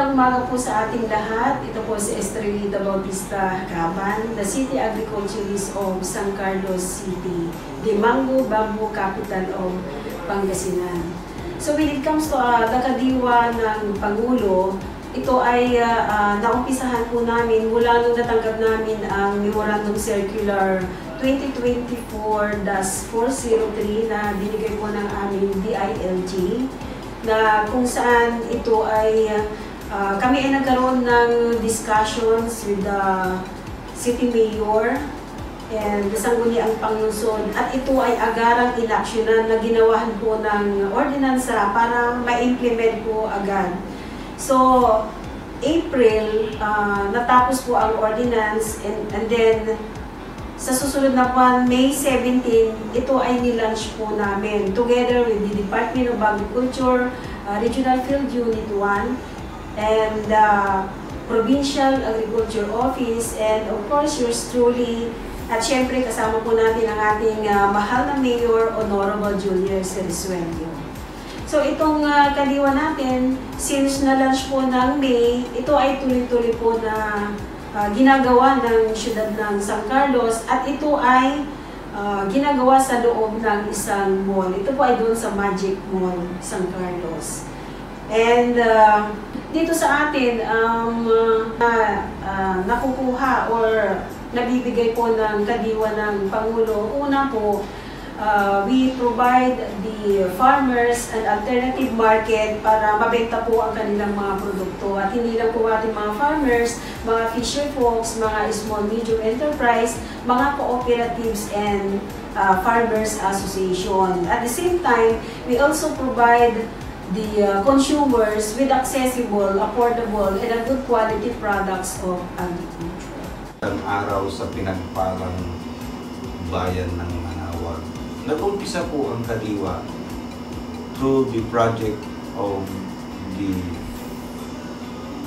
Magandang umaga po sa ating lahat. Ito po si Estrelita Bautista Caban, the City Agriculturist of San Carlos City, the Mango Bamboo Capital of Pangasinan. So when it comes to the kadiwa ng Pangulo, ito ay naumpisahan po namin mula nung natanggap namin ang Memorandum Circular 2024-403 na binigay po ng aming DILG, na kung saan ito ay kami ay nagkaroon ng discussions with the City Mayor and Sangguniang Panglungsod, at ito ay agarang inaksyonan na ginawahan po ng ordinansa para ma-implement po agad. So, April, natapos po ang ordinance, and then sa susunod na buwan, May 17, ito ay nilaunch po namin together with the Department of Agriculture, Regional Field Unit 1, and Provincial Agriculture Office, and of course, yours truly. At syempre, kasama po natin ang ating mahal na Mayor, Honorable Julius Risuelio. So itong kadiwa natin, since na-launch po ng May, ito ay tuloy-tuloy po na ginagawa ng siyudad ng San Carlos, at ito ay ginagawa sa loob ng isang mall. Ito po ay doon sa Magic Mall, San Carlos. And dito sa atin, nakukuha or nabibigay po ng kadiwa ng Pangulo, una po, we provide the farmers an alternative market para mabenta po ang kanilang mga produkto. At hindi lang po ating mga farmers, mga fisher folks, mga small medium enterprise, mga cooperatives and farmers association. At the same time, we also provide the consumers with accessible, affordable, and good quality products of agriculture. Ang araw sa pinagpalang bayan ng Manawag, nag-umpisa po ang kadiwa through the project of the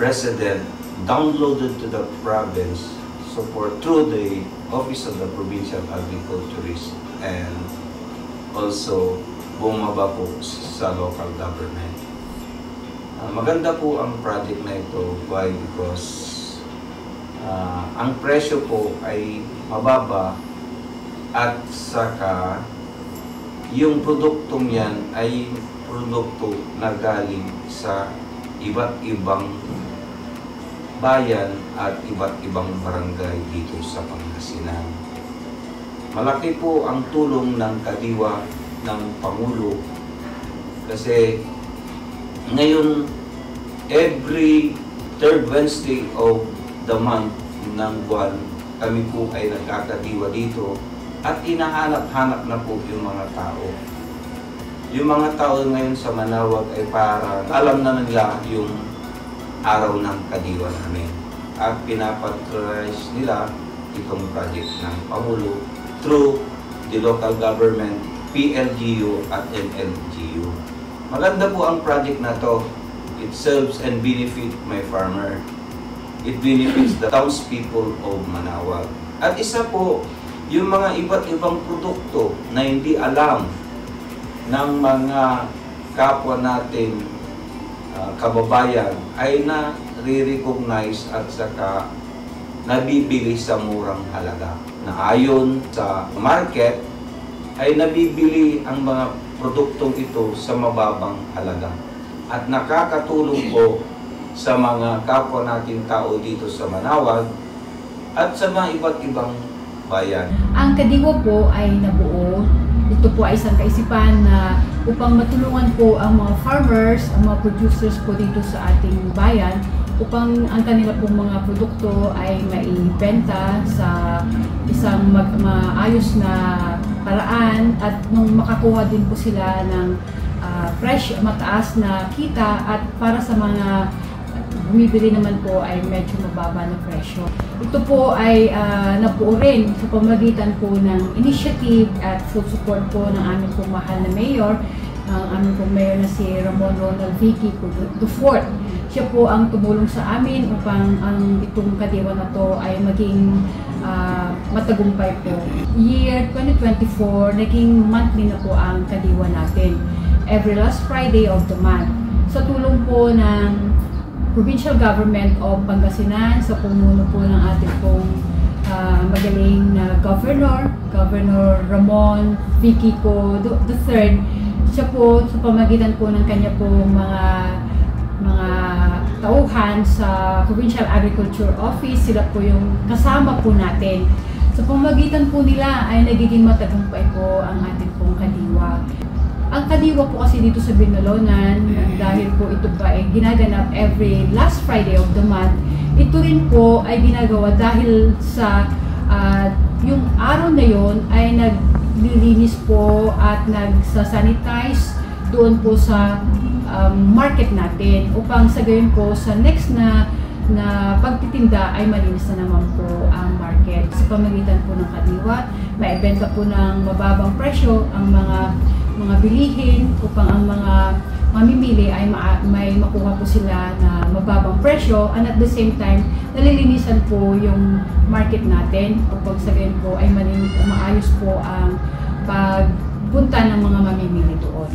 President downloaded to the province support through the Office of the Provincial Agriculturist, and also bumaba po sa local government. Maganda po ang project na ito. Why? Because ang presyo po ay mababa, at saka yung produktong yan ay produkto na galing sa iba't ibang bayan at iba't ibang barangay dito sa Pangasinan. Malaki po ang tulong ng kadiwa ng Pangulo, kasi ngayon every third Wednesday of the month ng buwan, kami po ay nagkakadiwa dito, at hinahanap-hanap na po yung mga tao. Yung mga tao ngayon sa Manawag ay parang alam na nila yung araw ng kadiwa namin, at pinapatronize nila itong project ng Pangulo through the local government, PLGU at MLGU. Maganda po ang project na to. It serves and benefit my farmer. It benefits the townspeople of Manawag. At isa po, yung mga iba't ibang produkto na hindi alam ng mga kapwa natin kababayan ay na-recognize at saka nabibili sa murang halaga. Na ayon sa market ay nabibili ang mga produktong ito sa mababang halaga. At nakakatulong po sa mga kapwa nating tao dito sa Manawag at sa mga iba't ibang bayan. Ang kadiwa po ay nabuo. Ito po ay isang kaisipan na upang matulungan po ang mga farmers, ang mga producers po dito sa ating bayan, upang ang kanila pong mga produkto ay maibenta sa isang maayos na paraan, at nung makakuha din po sila ng fresh, mataas na kita, at para sa mga bumibili naman po ay medyo mababa na presyo. Ito po ay nabuo rin sa pamamagitan po ng initiative at full support po ng aming pong mahal na mayor, ang aming pong mayor na si Ramon Ronald Vicky IV. Siya po ang tumulong sa amin upang ang itong kadiwa na to ay maging matagumpay po. Year 2024, naging monthly na po ang kadiwa natin. Every last Friday of the month. Sa tulong po ng Provincial Government of Pangasinan sa pumuno po ng ating pong magaling na Governor Ramon V. Kiko III. Siya po sa pamagitan po ng kanya po mga tauhan sa Provincial Agriculture Office, sila po yung kasama po natin. Sa pamagitan po nila ay nagiging matagumpay po ang ating pong kadiwa. Ang kadiwa po kasi dito sa Binalonan, dahil po ito pa ay ginaganap every last Friday of the month, ito rin po ay ginagawa dahil sa yung araw na yon ay naglilinis po at nagsasanitize doon po sa market natin upang sa gayon po sa next na pagtitinda ay malinis na naman po ang market. Sa pamagitan po ng kadiwa, may ibenta po ng mababang presyo ang mga bilihin upang ang mga mamimili ay may makuha po sila na mababang presyo, and at the same time nalilinisan po yung market natin upang sa gayon po ay maayos po ang pagpunta ng mga mamimili doon.